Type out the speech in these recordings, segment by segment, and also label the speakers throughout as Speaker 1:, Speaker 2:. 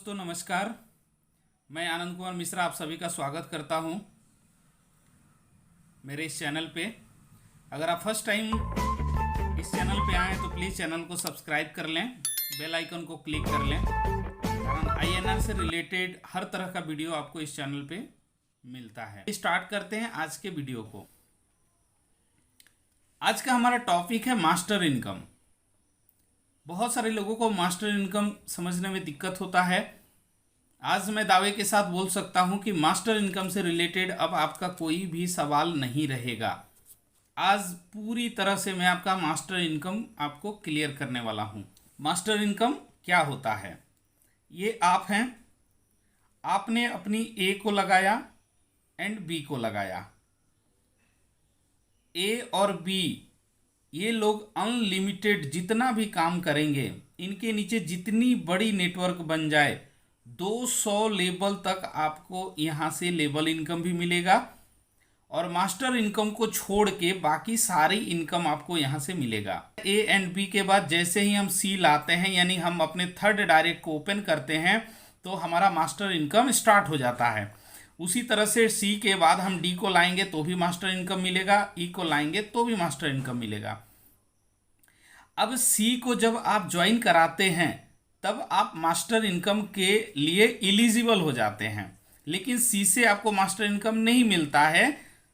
Speaker 1: दोस्तों नमस्कार। मैं आनंद कुमार मिश्रा आप सभी का स्वागत करता हूं मेरे इस चैनल पे। अगर आप फर्स्ट टाइम इस चैनल पे आए तो प्लीज़ चैनल को सब्सक्राइब कर लें, बेल आइकन को क्लिक कर लें, कारण आईएनआर से रिलेटेड हर तरह का वीडियो आपको इस चैनल पे मिलता है। स्टार्ट करते हैं आज के वीडियो को। आज का हमारा टॉपिक है मास्टर इनकम। बहुत सारे लोगों को मास्टर इनकम समझने में दिक्कत होता है। आज मैं दावे के साथ बोल सकता हूं कि मास्टर इनकम से रिलेटेड अब आपका कोई भी सवाल नहीं रहेगा। आज पूरी तरह से मैं आपका मास्टर इनकम आपको क्लियर करने वाला हूं। मास्टर इनकम क्या होता है? ये आप हैं, आपने अपनी ए को लगाया एंड बी को लगाया। ए और बी ये लोग अनलिमिटेड जितना भी काम करेंगे, इनके नीचे जितनी बड़ी नेटवर्क बन जाए 200 लेवल तक आपको यहाँ से लेवल इनकम भी मिलेगा और मास्टर इनकम को छोड़ के बाकी सारी इनकम आपको यहाँ से मिलेगा। ए एंड बी के बाद जैसे ही हम सी लाते हैं, यानी हम अपने थर्ड डायरेक्ट को ओपन करते हैं, तो हमारा मास्टर इनकम स्टार्ट हो जाता है। उसी तरह से सी के बाद हम डी को लाएंगे तो भी मास्टर इनकम मिलेगा, ई को लाएंगे तो भी मास्टर इनकम मिलेगा। अब सी को जब आप ज्वाइन कराते हैं तब आप मास्टर इनकम के लिए एलिजिबल हो जाते हैं, लेकिन सी से आपको मास्टर इनकम नहीं मिलता है।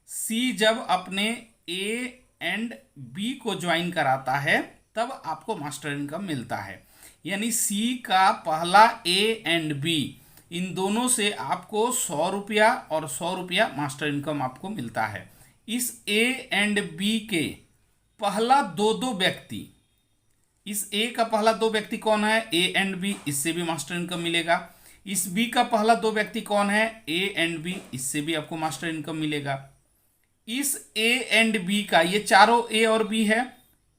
Speaker 1: सी जब अपने ए एंड बी को ज्वाइन कराता है तब आपको मास्टर इनकम मिलता है। यानी सी का पहला ए एंड बी, इन दोनों से आपको 100 रुपया और 100 रुपया मास्टर इनकम आपको मिलता है। इस ए एंड बी के पहला दो व्यक्ति, इस ए का पहला दो व्यक्ति कौन है? ए एंड बी, इससे भी मास्टर इनकम मिलेगा। इस बी का पहला दो व्यक्ति कौन है? ए एंड बी, इससे भी आपको मास्टर इनकम मिलेगा। इस ए एंड बी का, ये चारों ए और बी है,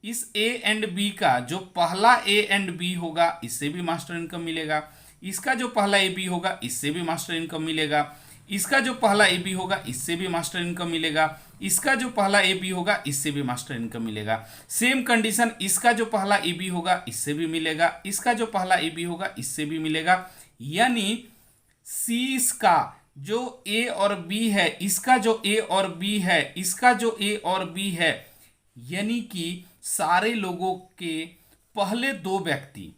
Speaker 1: इस ए एंड बी का जो पहला ए एंड बी होगा इससे भी मास्टर इनकम मिलेगा। इसका जो पहला ए बी होगा इससे भी मास्टर इनकम मिलेगा। इसका जो पहला ए बी होगा इससे भी मास्टर इनकम मिलेगा। इसका जो पहला ए बी होगा इससे भी मास्टर इनकम मिलेगा। सेम कंडीशन, इसका जो पहला ए बी होगा इससे भी मिलेगा, इसका जो पहला ए बी होगा इससे भी मिलेगा। यानी सी का जो ए और बी है, इसका जो ए और बी है, इसका जो ए और बी है, यानी कि सारे लोगों के पहले दो व्यक्ति,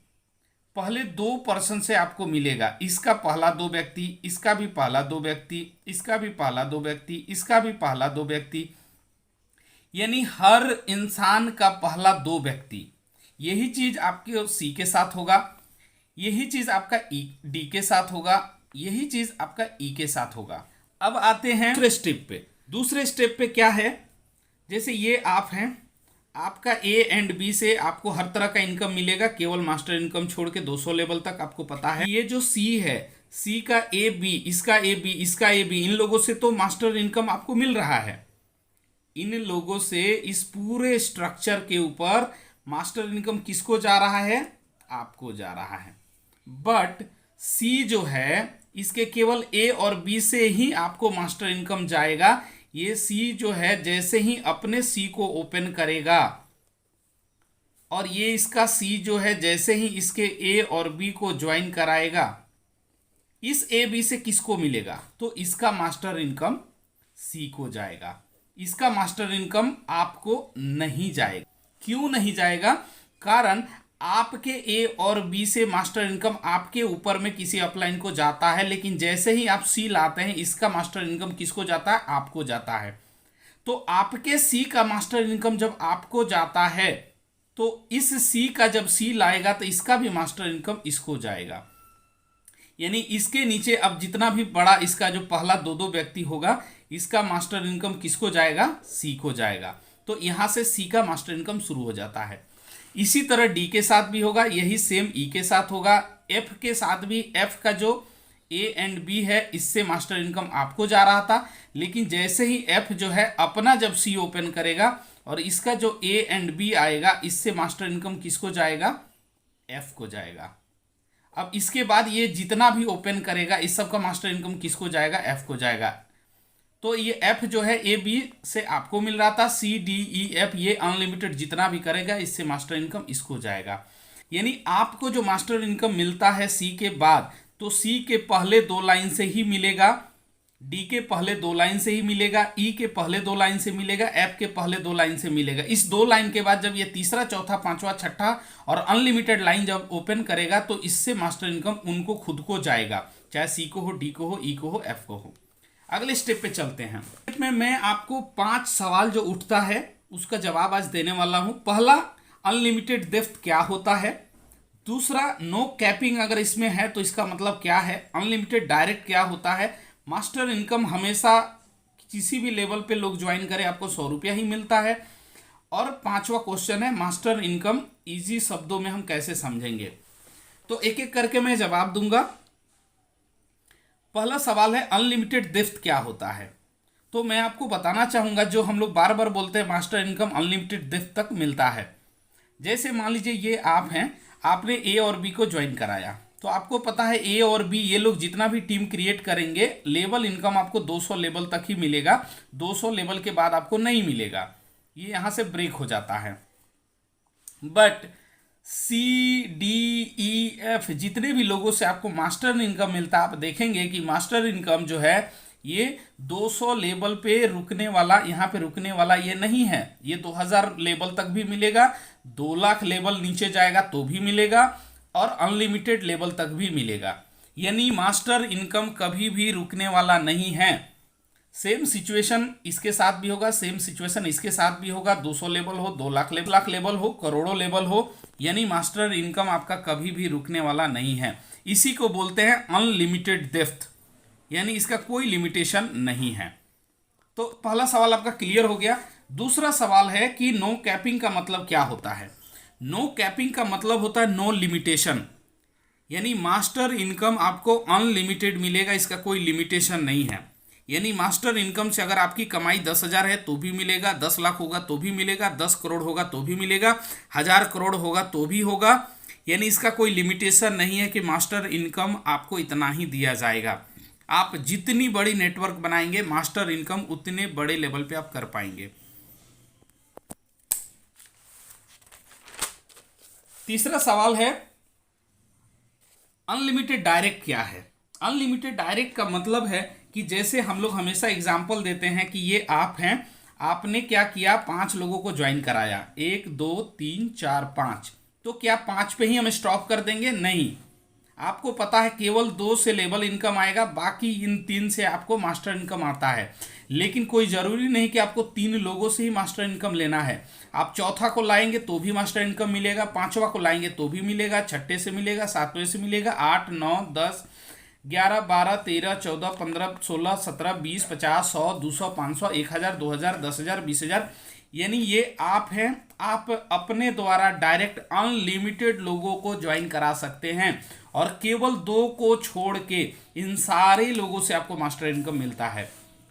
Speaker 1: पहले 2% से आपको मिलेगा। इसका पहला दो व्यक्ति, इसका भी पहला दो व्यक्ति, इसका भी पहला दो व्यक्ति, इसका भी पहला दो व्यक्ति, यानी हर इंसान का पहला दो व्यक्ति। यही चीज आपके सी के साथ होगा, यही चीज आपका डी के साथ होगा, यही चीज आपका ई के साथ होगा। अब आते हैं दूसरे स्टेप पे। दूसरे स्टेप पे क्या है? जैसे ये आप हैं, आपका ए एंड बी से आपको हर तरह का इनकम मिलेगा, केवल मास्टर इनकम छोड़ के 200 लेवल तक आपको पता है। ये जो सी है, सी का ए बी, इसका ए बी, इसका ए बी, इन लोगों से तो मास्टर इनकम आपको मिल रहा है। इन लोगों से इस पूरे स्ट्रक्चर के ऊपर मास्टर इनकम किसको जा रहा है? आपको जा रहा है। बट सी जो है, इसके केवल ए और बी से ही आपको मास्टर इनकम जाएगा। ये सी जो है जैसे ही अपने सी को ओपन करेगा, और ये इसका सी जो है जैसे ही इसके ए और बी को ज्वाइन कराएगा, इस ए बी से किसको मिलेगा? तो इसका मास्टर इनकम सी को जाएगा, इसका मास्टर इनकम आपको नहीं जाएगा। क्यों नहीं जाएगा? कारण आपके ए और बी से मास्टर इनकम आपके ऊपर में किसी अपलाइन को जाता है, लेकिन जैसे ही आप सी लाते हैं, इसका मास्टर इनकम किसको जाता है? आपको जाता है। तो आपके सी का मास्टर इनकम जब आपको जाता है, तो इस सी का जब सी लाएगा तो इसका भी मास्टर इनकम इसको जाएगा। यानी इसके नीचे अब जितना भी बड़ा इसका जो पहला दो व्यक्ति होगा, इसका मास्टर इनकम किसको जाएगा? सी को जाएगा। तो यहां से सी का मास्टर इनकम शुरू हो जाता है। इसी तरह डी के साथ भी होगा, यही सेम ई के साथ होगा, एफ के साथ भी। एफ का जो ए एंड बी है, इससे मास्टर इनकम आपको जा रहा था, लेकिन जैसे ही एफ जो है अपना जब सी ओपन करेगा और इसका जो ए एंड बी आएगा, इससे मास्टर इनकम किसको जाएगा? एफ को जाएगा। अब इसके बाद ये जितना भी ओपन करेगा, इस सब का मास्टर इनकम किसको जाएगा? एफ को जाएगा। तो ये एफ जो है ए बी से आपको मिल रहा था, सी डी ई एफ ये अनलिमिटेड जितना भी करेगा इससे मास्टर इनकम इसको जाएगा। यानी आपको जो मास्टर इनकम मिलता है सी के बाद, तो सी के पहले 2 लाइन से ही मिलेगा, डी के पहले 2 लाइन से ही मिलेगा, ई के पहले 2 लाइन से मिलेगा, एफ के पहले 2 लाइन से मिलेगा। इस 2 लाइन के बाद जब ये तीसरा, चौथा, पांचवा, छठा और अनलिमिटेड लाइन जब ओपन करेगा तो इससे मास्टर इनकम उनको खुद को जाएगा, चाहे सी को हो, डी को हो, ई को हो, एफ को हो। अगले स्टेप पे चलते हैं। में मैं आपको 5 सवाल जो उठता है उसका जवाब आज देने वाला हूं। पहला, अनलिमिटेड डेप्थ क्या होता है। दूसरा, नो कैपिंग अगर इसमें है तो इसका मतलब क्या है। अनलिमिटेड डायरेक्ट क्या होता है। मास्टर इनकम हमेशा किसी भी लेवल पे लोग ज्वाइन करें आपको 100 रुपया ही मिलता है। और 5वां क्वेश्चन है मास्टर इनकम इजी शब्दों में हम कैसे समझेंगे। तो एक एक करके मैं जवाब दूंगा। पहला सवाल है अनलिमिटेड डेप्थ क्या होता है। तो मैं आपको बताना चाहूंगा, जो हम लोग बार बार बोलते हैं मास्टर इनकम अनलिमिटेड डेप्थ तक मिलता है। जैसे मान लीजिए ये आप हैं, आपने ए और बी को ज्वाइन कराया, तो आपको पता है ए और बी ये लोग जितना भी टीम क्रिएट करेंगे लेवल इनकम आपको 200 लेवल तक ही मिलेगा। 200 लेवल के बाद आपको नहीं मिलेगा, ये यहाँ से ब्रेक हो जाता है। But C, D, E, F जितने भी लोगों से आपको मास्टर इनकम मिलता है, आप देखेंगे कि मास्टर इनकम जो है ये 200 लेवल पे रुकने वाला, यहाँ पे रुकने वाला ये नहीं है। ये 2000 लेवल तक भी मिलेगा, 2 लाख लेवल नीचे जाएगा तो भी मिलेगा, और अनलिमिटेड लेवल तक भी मिलेगा। यानी मास्टर इनकम कभी भी रुकने वाला नहीं है। सेम सिचुएशन इसके साथ भी होगा, सेम सिचुएशन इसके साथ भी होगा। 200 लेवल हो, 2 लाख लेवल हो, करोड़ों लेवल हो, यानी मास्टर इनकम आपका कभी भी रुकने वाला नहीं है। इसी को बोलते हैं अनलिमिटेड डेप्थ, यानी इसका कोई लिमिटेशन नहीं है। तो पहला सवाल आपका क्लियर हो गया। दूसरा सवाल है कि नो कैपिंग का मतलब क्या होता है। नो कैपिंग का मतलब होता है नो लिमिटेशन, यानी मास्टर इनकम आपको अनलिमिटेड मिलेगा, इसका कोई लिमिटेशन नहीं है। यानी मास्टर इनकम से अगर आपकी कमाई 10,000 है तो भी मिलेगा, 10 लाख होगा तो भी मिलेगा, 10 करोड़ होगा तो भी मिलेगा, 1000 करोड़ होगा तो भी होगा। यानी इसका कोई लिमिटेशन नहीं है कि मास्टर इनकम आपको इतना ही दिया जाएगा। आप जितनी बड़ी नेटवर्क बनाएंगे मास्टर इनकम उतने बड़े लेवल पे आप कर पाएंगे। तीसरा सवाल है अनलिमिटेड डायरेक्ट क्या है। अनलिमिटेड डायरेक्ट का मतलब है कि जैसे हम लोग हमेशा एग्जांपल देते हैं कि ये आप हैं, आपने क्या किया, 5 लोगों को ज्वाइन कराया, 1 2 3 4 5। तो क्या 5 पे ही हम स्टॉप कर देंगे? नहीं, आपको पता है केवल 2 से लेवल इनकम आएगा, बाकी इन 3 से आपको मास्टर इनकम आता है। लेकिन कोई ज़रूरी नहीं कि आपको 3 लोगों से ही मास्टर इनकम लेना है। आप चौथा को लाएंगे तो भी मास्टर इनकम मिलेगा, 5वां को लाएंगे तो भी मिलेगा, 6ठे से मिलेगा, 7वें से मिलेगा, 8 9 10 11 12 13 14 15 16 17 20 50 100 200 500 1000 2000 10,000 20,000। यानी ये आप हैं, आप अपने द्वारा डायरेक्ट अनलिमिटेड लोगों को ज्वाइन करा सकते हैं, और केवल 2 को छोड़ के इन सारे लोगों से आपको मास्टर इनकम मिलता है।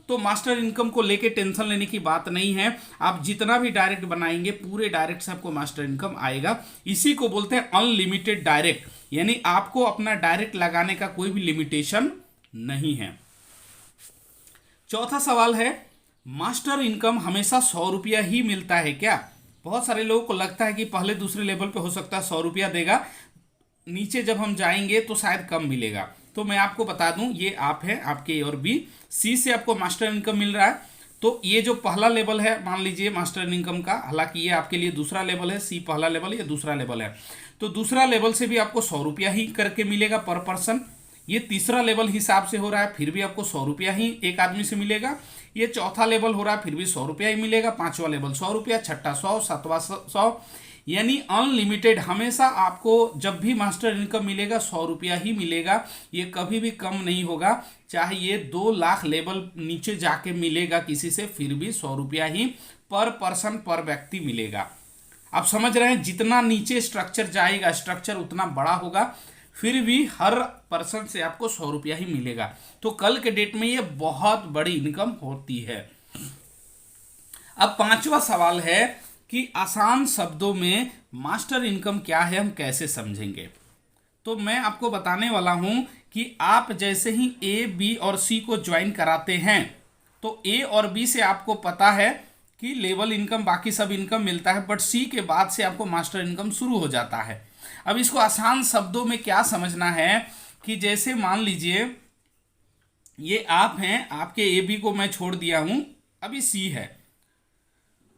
Speaker 1: तो मास्टर इनकम को लेके टेंशन लेने की बात नहीं है। आप जितना भी डायरेक्ट बनाएंगे पूरे डायरेक्ट से आपको मास्टर इनकम आएगा। इसी को बोलते हैं अनलिमिटेड डायरेक्ट, यानी आपको अपना डायरेक्ट लगाने का कोई भी लिमिटेशन नहीं है। चौथा सवाल है मास्टर इनकम हमेशा 100 रुपया ही मिलता है क्या। बहुत सारे लोगों को लगता है कि पहले दूसरे लेवल पे हो सकता है 100 रुपया देगा, नीचे जब हम जाएंगे तो शायद कम मिलेगा। तो मैं आपको बता दूं, ये आप हैं, आपके ए और बी, सी से आपको मास्टर इनकम मिल रहा है। तो ये जो पहला लेवल है मान लीजिए मास्टर इनकम का, हालांकि ये आपके लिए दूसरा लेवल है, सी पहला लेवल है, ये दूसरा लेवल है। तो दूसरा लेवल से भी आपको 100 रुपया ही करके मिलेगा पर पर्सन। ये तीसरा लेवल हिसाब से हो रहा है, फिर भी आपको 100 रुपया ही एक आदमी से मिलेगा। ये चौथा लेवल हो रहा है, फिर भी 100 रुपया ही मिलेगा। 5वां लेवल 100 रुपया, 6ठा 100, 7वां 100। यानी अनलिमिटेड हमेशा आपको जब भी मास्टर इनकम मिलेगा 100 रुपया ही मिलेगा, ये कभी भी कम नहीं होगा। चाहे ये 2 लाख लेवल नीचे जाके मिलेगा किसी से, फिर भी 100 रुपया ही पर पर्सन पर व्यक्ति मिलेगा। आप समझ रहे हैं, जितना नीचे स्ट्रक्चर जाएगा स्ट्रक्चर उतना बड़ा होगा, फिर भी हर पर्सन से आपको 100 रुपया ही मिलेगा। तो कल के डेट में ये बहुत बड़ी इनकम होती है। अब 5वां सवाल है कि आसान शब्दों में मास्टर इनकम क्या है, हम कैसे समझेंगे। तो मैं आपको बताने वाला हूं कि आप जैसे ही ए, बी और सी को ज्वाइन कराते हैं तो ए और बी से आपको पता है कि लेवल इनकम बाकी सब इनकम मिलता है, बट सी के बाद से आपको मास्टर इनकम शुरू हो जाता है। अब इसको आसान शब्दों में क्या समझना है कि जैसे मान लीजिए ये आप हैं, आपके ए बी को मैं छोड़ दिया हूं, अभी सी है,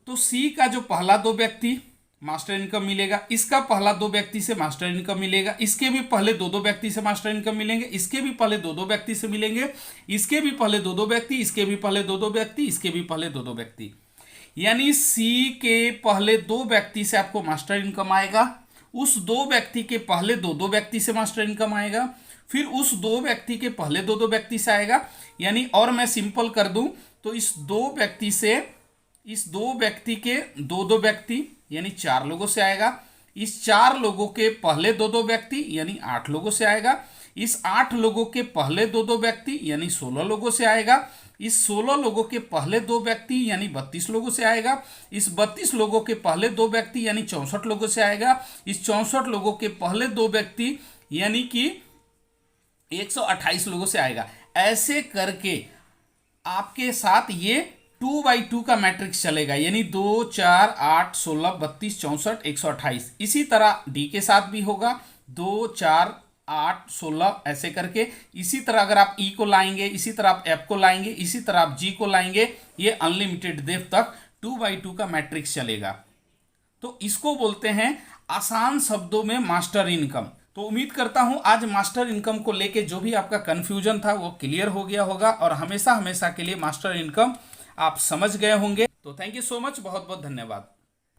Speaker 1: तो सी का जो पहला दो व्यक्ति मास्टर इनकम मिलेगा, इसका पहला दो व्यक्ति से मास्टर इनकम मिलेगा, इसके भी पहले दो दो व्यक्ति से मास्टर इनकम मिलेंगे, इसके भी पहले दो दो व्यक्ति से मिलेंगे, इसके भी पहले दो दो व्यक्ति, इसके भी पहले दो दो व्यक्ति, इसके भी पहले दो दो व्यक्ति। यानी सी के पहले दो व्यक्ति से आपको मास्टर इनकम आएगा, उस दो व्यक्ति के पहले दो दो व्यक्ति से मास्टर इनकम आएगा, फिर उस दो व्यक्ति के पहले दो दो व्यक्ति से आएगा। यानी और मैं सिंपल कर दूं तो इस दो व्यक्ति से, इस दो व्यक्ति के दो दो व्यक्ति यानी 4 लोगों से आएगा, इस 4 लोगों के पहले दो दो व्यक्ति यानी 8 लोगों से आएगा, इस 8 लोगों के पहले दो दो व्यक्ति यानी 16 लोगों से आएगा, इस 16 लोगों के पहले दो व्यक्ति यानी 32 लोगों से आएगा, इस 32 लोगों के पहले दो व्यक्ति यानी 64 लोगों से आएगा, इस 64 लोगों के पहले दो व्यक्ति यानी कि 128 लोगों से आएगा। ऐसे करके आपके साथ ये 2x2 का मैट्रिक्स चलेगा, यानी 2 4 8 16 32 64 128। इसी तरह डी के साथ भी होगा 2 4 8 16 ऐसे करके। इसी तरह अगर आप ई को लाएंगे, इसी तरह आप एफ को लाएंगे, इसी तरह आप जी को लाएंगे, ये अनलिमिटेड डेप्थ तक 2x2 का मैट्रिक्स चलेगा। तो इसको बोलते हैं आसान शब्दों में मास्टर इनकम। तो उम्मीद करता हूं आज मास्टर इनकम को लेके जो भी आपका कंफ्यूजन था वो क्लियर हो गया होगा और हमेशा हमेशा के लिए मास्टर इनकम आप समझ गए होंगे। तो थैंक यू सो मच, बहुत बहुत धन्यवाद।